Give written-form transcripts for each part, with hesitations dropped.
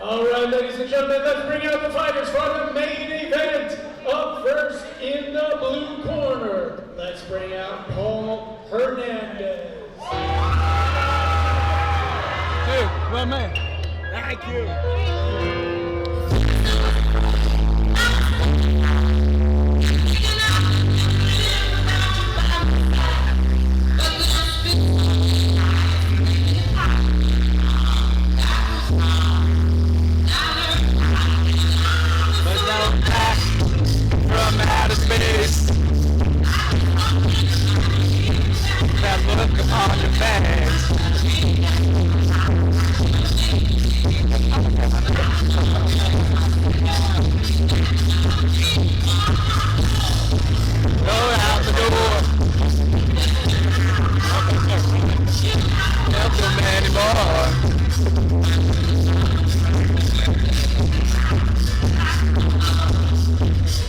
All right, ladies and gentlemen, let's bring out the fighters for the main event. Up first in the blue corner, let's bring out Paul Hernandez. Dude, my man. Thank you. That look upon your face. Go out the door. Help them anymore.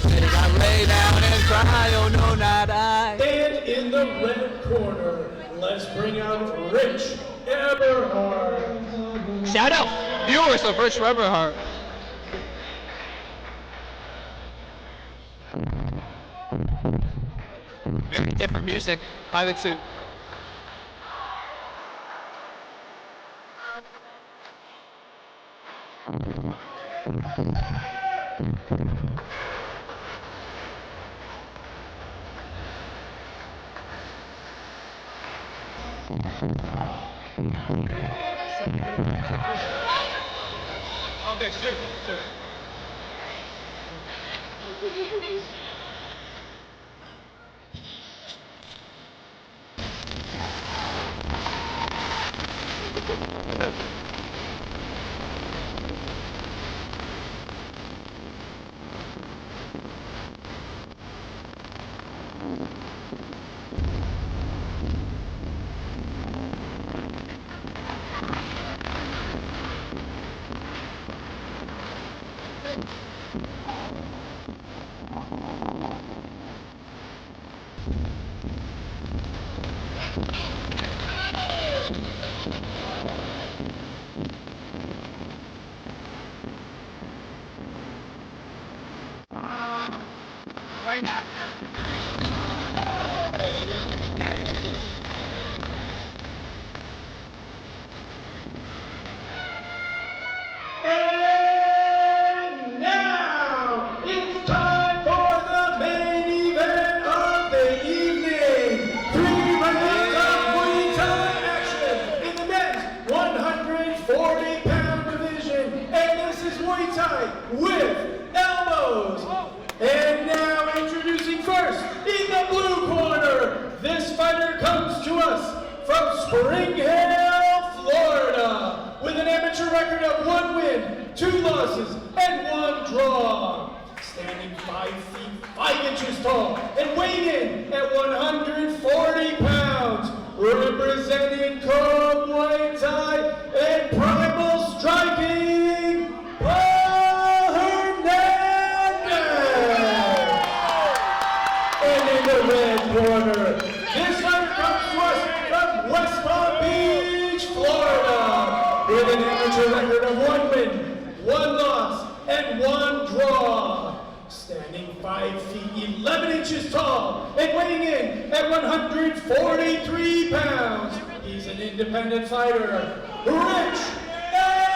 They got lay down and cry, oh no, not I. And in the red corner, let's bring out Rich Eberhardt. Shout out viewers of Rich Eberhardt. Very different music. Pilot suit. Okay, sure. Right now. And now, it's time for the main event of the evening. 3 rounds of Muay Thai action in the men's 140-pound division. And this is Muay Thai with elbows. And now introducing first, in the blue corner, this fighter comes to us from Spring Hill, Florida, with an amateur record of 1 win, 2 losses, and 1 draw. Standing 5 feet 5 inches tall and weighing in at 140 pounds, representing Chrome Muay Thai and Primal Striking, Paul Hernandez. And in the red corner, this fighter comes to us from West Palm Beach, Florida, with an amateur record of 1 win, 1 loss, and 1 draw. Standing 5 feet 11 inches tall and weighing in at 143 pounds, he's an independent fighter, Rich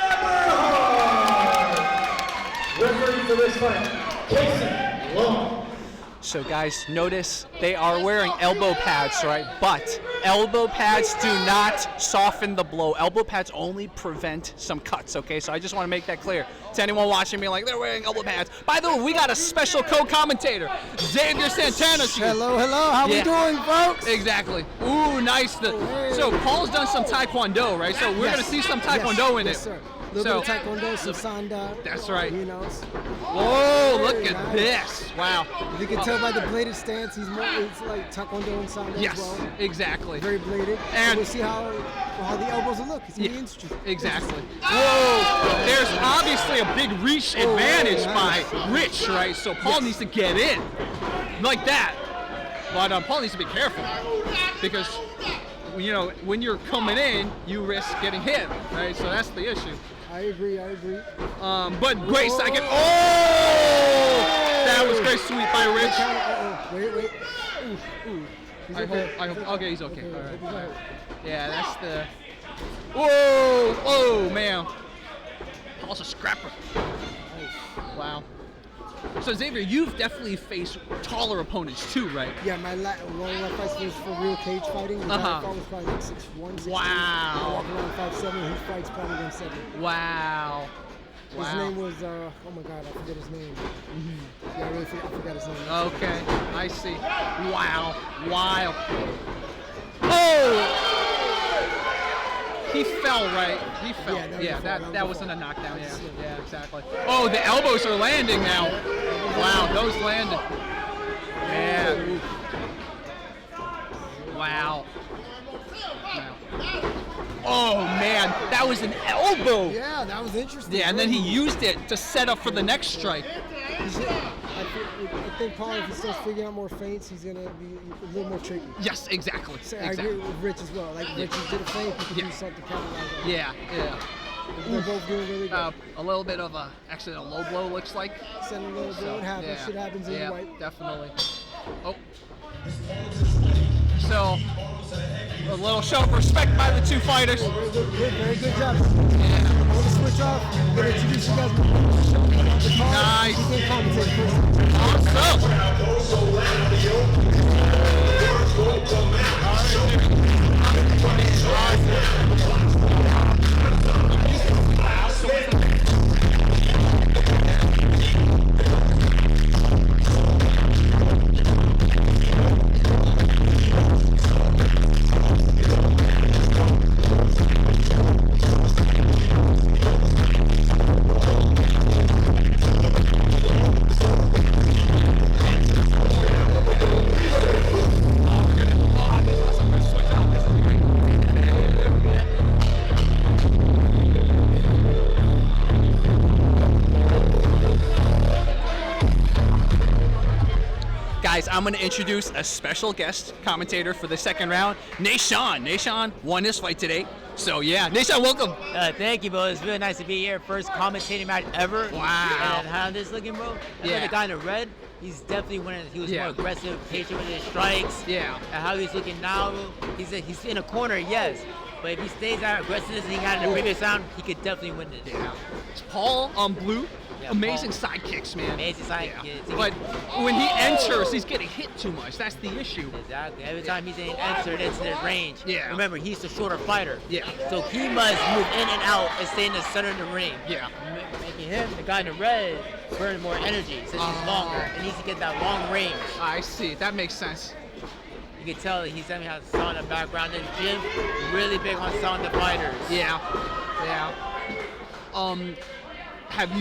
Eberhardt. Referee for this fight, Casey Long. So guys, notice they are wearing elbow pads, right? But elbow pads do not soften the blow. Elbow pads only prevent some cuts, okay? So I just want to make that clear to anyone watching me like, they're wearing elbow pads. By the way, we got a special co-commentator, Xavier Santana. Hello, how we doing, folks? Exactly. Ooh, nice. So Paul's done some Taekwondo, right? So we're going to see some Taekwondo in it. Yes, sir. A little bit of Taekwondo, some Sanda. That's right. You know. Whoa, look at this. Wow. If you can tell by the bladed stance, it's like Taekwondo and Sanda as well. Yes, exactly. Very bladed. And we'll see how the elbows will look. It's going to be interesting. Exactly. Whoa, there's obviously a big reach advantage by Rich, right? So Paul needs to get in like that. But Paul needs to be careful because, you know, when you're coming in, you risk getting hit, right? So that's the issue. I agree. But great second. Oh! That was great sweep by Rich. Wait. Ooh. He's okay. I hope. Okay, he's okay. All right. He's all right. Yeah, that's the. Whoa! Oh man. Paul's a scrapper. Wow. So Xavier, you've definitely faced taller opponents too, right? Yeah, one of my fights was for real cage fighting. The guy I fought was probably like 6'1", 6'2". Wow. I walk around 5'7". He fights probably 170. Wow. His name was, oh my God, I forget his name. Yeah, I really forgot his name. Okay, I see. Wow. Wild. Oh! He fell, right? He fell. Yeah, that wasn't a knockdown. Yeah, exactly. Oh, the elbows are landing now. Wow, those landed. Man. Wow. Oh man, that was an elbow. Yeah, that was interesting. Yeah, and then he used it to set up for the next strike. I think Paul, if he starts figuring out more feints, he's gonna be a little more tricky. Yes, exactly. So I agree with Rich as well. Like Rich did a feint, he could do something to capitalize on. Yeah. They're both doing really good. A little bit of actually a low blow looks like. Send a little blow. It happens. Shit happens in the white. Definitely. Oh. So, a little show of respect by the two fighters. Very good job. I'm gonna switch off. I'm gonna introduce you guys to the show. Nice. He's gonna commentate first. Guys, I'm going to introduce a special guest commentator for the second round, Nahshon. Nahshon won this fight today. So, yeah. Nahshon, welcome. Thank you, bro. It's really nice to be here. First commentating match ever. Wow. And how this looking, bro? Yeah. The guy in the red, he's definitely winning. He was more aggressive, patient with his strikes. Yeah. And how he's looking now, he's in a corner, yes. But if he stays that aggressiveness he had in the previous round, he could definitely win this. Yeah. Paul on blue. Yeah, amazing Paul. side kicks, man. Amazing side kicks. But when he enters, he's getting hit too much. That's the issue. Exactly. Every time he's entered into the range. Yeah. Remember, he's the shorter fighter. Yeah. So he must move in and out and stay in the center of the ring. Yeah. Making him, the guy in the red, burn more energy since he's longer and needs to get that long range. I see. That makes sense. You can tell that he's definitely has sound in the background. And Jim, really big on sound the fighters. Yeah. Have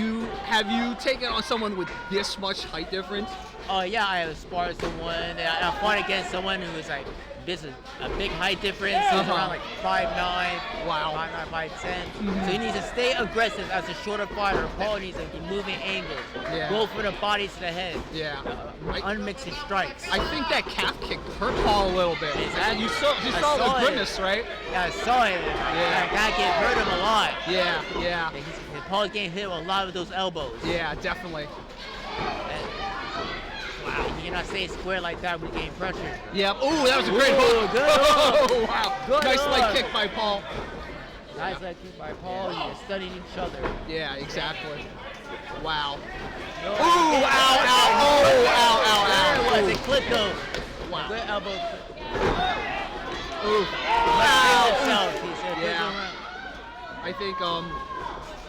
you taken on someone with this much height difference? Oh yeah, I have sparred someone. I fought against someone who was like, this is a big height difference. He's around like 5'9". Wow. 5'9", 5'10". So he needs to stay aggressive as a shorter fighter. Paul needs to be moving angles. Yeah. Go for the body to the head. Yeah. Unmix his strikes. I think that calf kick hurt Paul a little bit. Exactly. You saw the goodness, right? Yeah, I saw it. That guy can hurt him a lot. Yeah. Paul's getting hit with a lot of those elbows. Yeah, definitely. Wow, you cannot stay square like that when you're getting pressure. Yeah. Oh, that was a great hook. Good Oh, wow. Good nice hook. leg kick by Paul. Nice leg kick by Paul. You're studying each other. Yeah, exactly. Wow. No, Ooh, ow. There was a clip though. Wow. Good elbow. Ooh. Wow. He said, Yeah. I think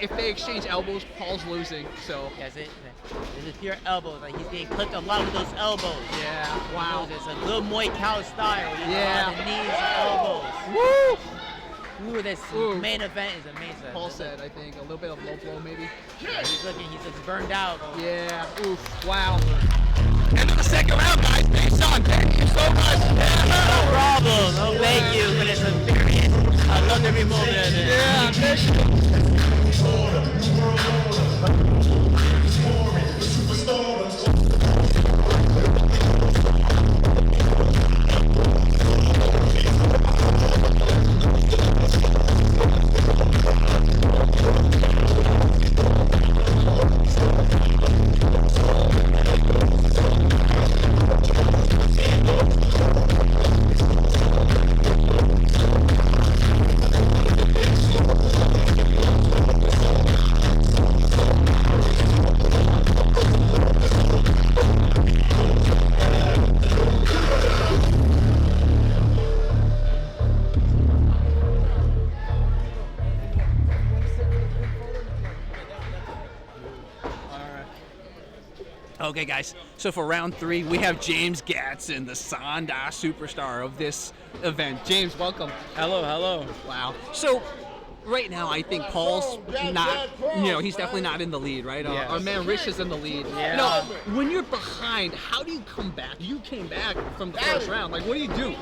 if they exchange elbows, Paul's losing. So. Yes, it's pure elbows. Like he's getting clipped a lot with those elbows. Yeah. Wow. It's a good Muay Thai style. Yeah. The knees and elbows. Woo! Ooh, this main event is amazing. Paul said, I think, a little bit of low blow maybe. Yeah, he's looking burned out. Yeah. Oof. Wow. End of the second round, guys. Nahshon, thank you so much. No problem. No, thank you for this experience. I love every moment of it. Yeah. Okay, guys. So for round 3, we have James Gatson, the Sanda superstar of this event. James, welcome. Hello, hello. Wow. So right now, I think Paul's not, he's definitely not in the lead, right? Yes. Our man Rich is in the lead. Yeah. When you're behind, how do you come back? You came back from the first round. Like, what do you do?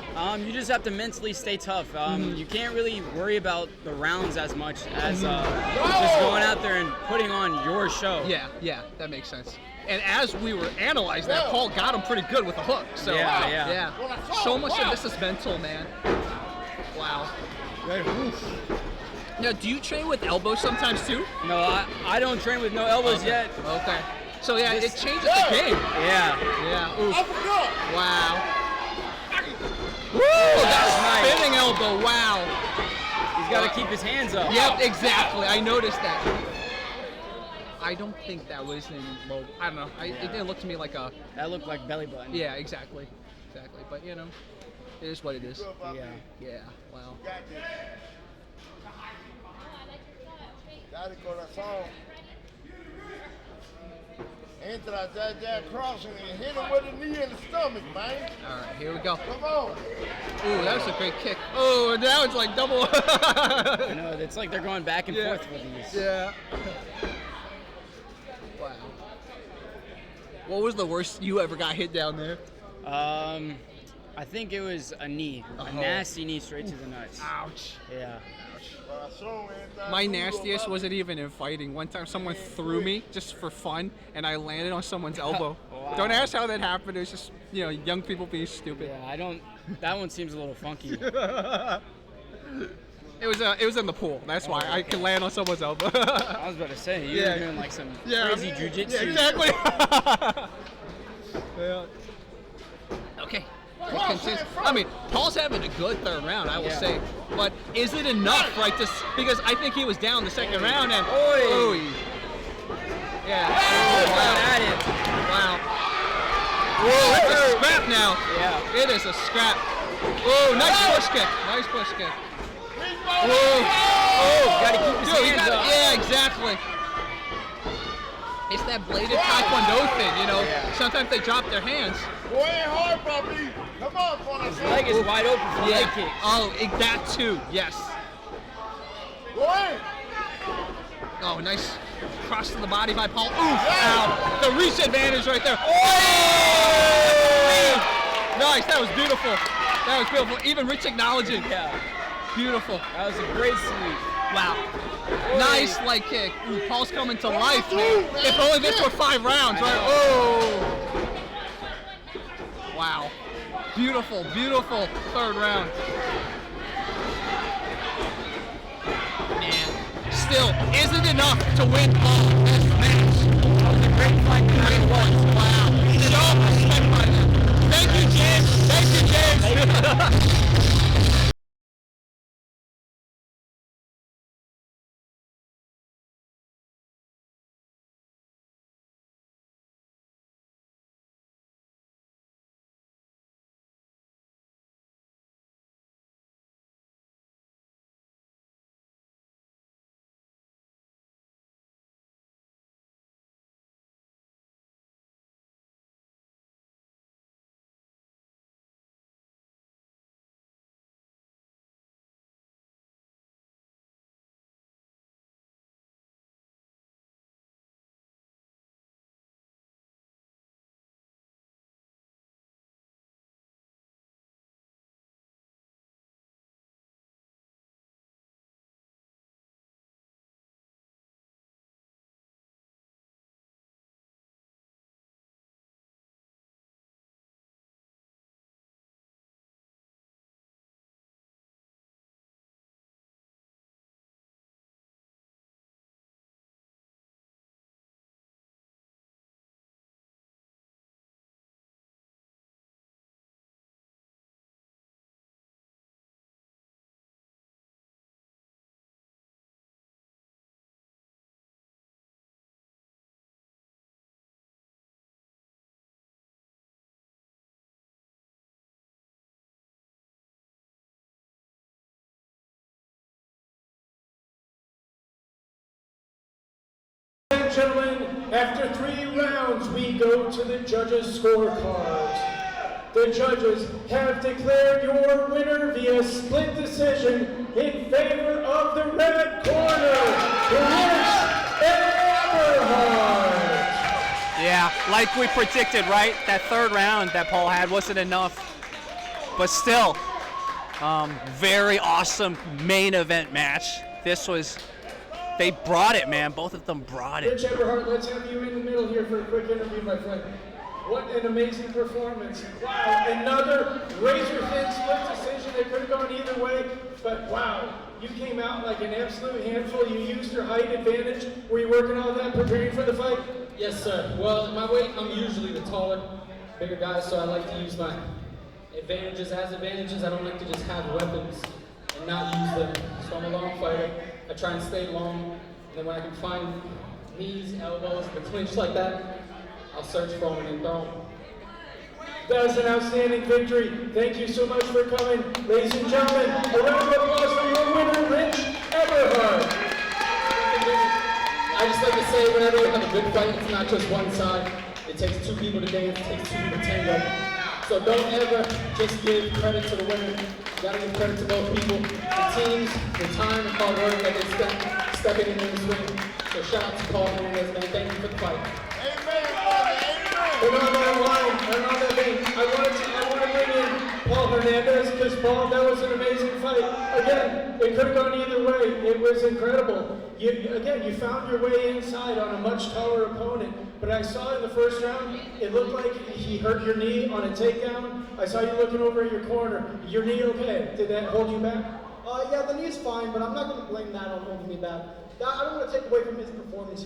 You just have to mentally stay tough. You can't really worry about the rounds as much as just going out there and putting on your show. Yeah, that makes sense. And as we were analyzing that, Paul got him pretty good with a hook. So Yeah. So much of this is mental, man. Wow. Now, do you train with elbows sometimes too? No, I don't train with no elbows yet. Okay. So yeah, it changes the game. Yeah. Oof. Wow. Woo! That's nice. spinning elbow. Wow. He's got to keep his hands up. Yep, exactly. I noticed that. I don't think that was in low. I don't know. It didn't look to me like a. That looked like belly button. Yeah, exactly. But it is what it is. Yeah. Wow. Dale corazón. Entra that crossing and hit him with a knee in the stomach, man. All right, here we go. Come on. Ooh, that was a great kick. Oh, now it's like double. I know, it's like they're going back and forth with these. Yeah. Wow. What was the worst you ever got hit down there? I think it was a knee. A nasty knee straight to the nuts. Ouch. Yeah. My nastiest wasn't even in fighting. One time someone threw me just for fun, and I landed on someone's elbow. Wow. Don't ask how that happened. It was just, young people being stupid. Yeah, that one seems a little funky. It was in the pool. That's why I could land on someone's elbow. I was about to say, you were doing like some crazy jujitsu. Yeah, exactly. Yeah. Okay. I mean, Paul's having a good third round, I will say. But is it enough, right? Because I think he was down the second round and. Oy. Yeah. Wow. At it. Wow. Whoa, it's a scrap now. Yeah. It is a scrap. Whoa, nice push kick. Nice push kick. Whoa. Oh, gotta keep his hands up. Yeah, exactly. It's that bladed taekwondo thing, Sometimes they drop their hands. Go ahead hard, Bobby. Come on, His leg is wide open for leg kicks. Oh, that too. Yes. Go ahead. Oh, nice cross to the body by Paul. Oof! Ow. The reach advantage right there. Oh! Nice. That was beautiful. Even Rich acknowledging. Yeah. Beautiful. That was a great sweep. Wow. Nice leg kick. Ooh, Paul's coming to life, man. If only this were 5 rounds, right? Oh. Wow. Beautiful third round. Man, still isn't enough to win Paul this match. That was a great fight. Wow. So respect by them. Thank you, James. and gentlemen, after 3 rounds, we go to the judges' scorecards. The judges have declared your winner via split decision in favor of the red corner, Richard Eberhardt. Yeah, like we predicted, right? That 3rd round that Paul had wasn't enough. But still, very awesome main event match. They brought it, man. Both of them brought it. Rich Eberhardt, let's have you in the middle here for a quick interview, my friend. What an amazing performance. Wow, another razor-thin split decision. It could have gone either way, but wow, you came out like an absolute handful. You used your height advantage. Were you working on that, preparing for the fight? Yes, sir. Well, my weight, I'm usually the taller, bigger guy, so I like to use my advantages as advantages. I don't like to just have weapons and not use them. So I'm a long fighter. I try and stay long, and then when I can find knees, elbows, the clinch like that, I'll search for them and throw them. That was an outstanding victory. Thank you so much for coming. Ladies and gentlemen, a round of applause for your winner, Rich Eberhardt. I just like to say, whenever you have a good fight, it's not just one side. It takes 2 people to dance, it takes 2 people to tango. So don't ever just give credit to the winner. You gotta give credit to both people, the teams, the time and hard work that they stepping in this ring. So shout out to Paul Hernandez, man. Thank you for the fight. And on that line, and on that vein, I want to bring in Paul Hernandez, because Paul, that was an amazing fight. Again, it could have gone either way. It was incredible. You found your way inside on a much taller opponent, but I saw in the first round, it looked like he hurt your knee on a takedown. I saw you looking over at your corner. Your knee okay? Did that hold you back? Yeah, the knee's fine, but I'm not going to blame that on holding me back. I don't want to take away from his performance,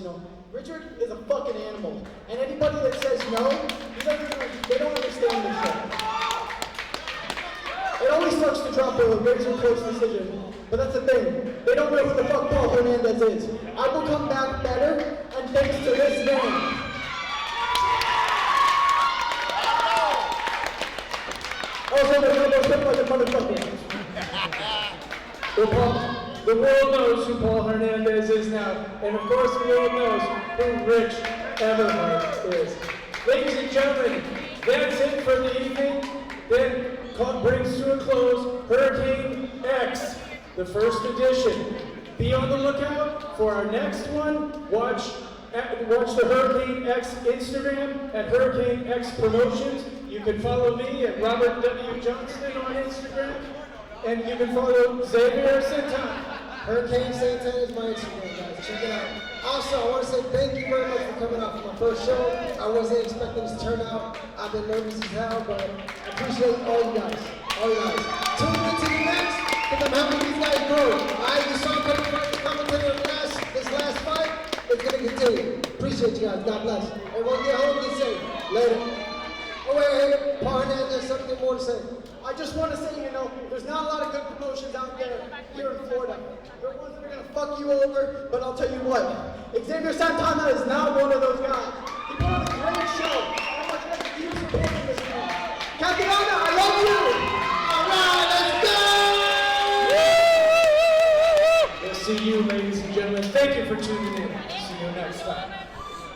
Richard is a fucking animal. And anybody that says no, they don't understand this shit. It always sucks to drop a razor close decision, but that's the thing. They don't know who the fuck Paul Hernandez is. I will come back better, and thanks to this man. Also, the elbows look like a motherfucker. Well, Paul, the world knows who Paul Hernandez is now, and of course the world knows who Rich Eberhardt is. Ladies and gentlemen, that's it for the evening. That brings to a close Hurricane X, the first edition. Be on the lookout for our next one. Watch the Hurricane X Instagram at Hurricane X Promotions. You can follow me at Robert W. Johnston on Instagram. And you can follow Xavier Santana. Hurricane Santana is my Instagram, guys. Check it out. Also, I want to say thank you very much for coming out for my first show. I wasn't expecting this to turn out. I've been nervous as hell, but I appreciate all you guys. All you guys. Tune in to the next, because I'm helping these guys grow. You saw coming to this last fight. It's going to continue. Appreciate you guys. God bless. Everyone get home, get safe. Later. Oh, wait, Paul Hernandez, there's something more to say. I just want to say, there's not a lot of good promotions out there here in Florida. There are ones that are going to fuck you over, but I'll tell you what, Xavier Santana is not one of those guys. He put on a great show. I want you guys to keep supporting this man. Castellana, I love you! All right, let's go! We'll see you, ladies and gentlemen. Thank you for tuning in. See you next time.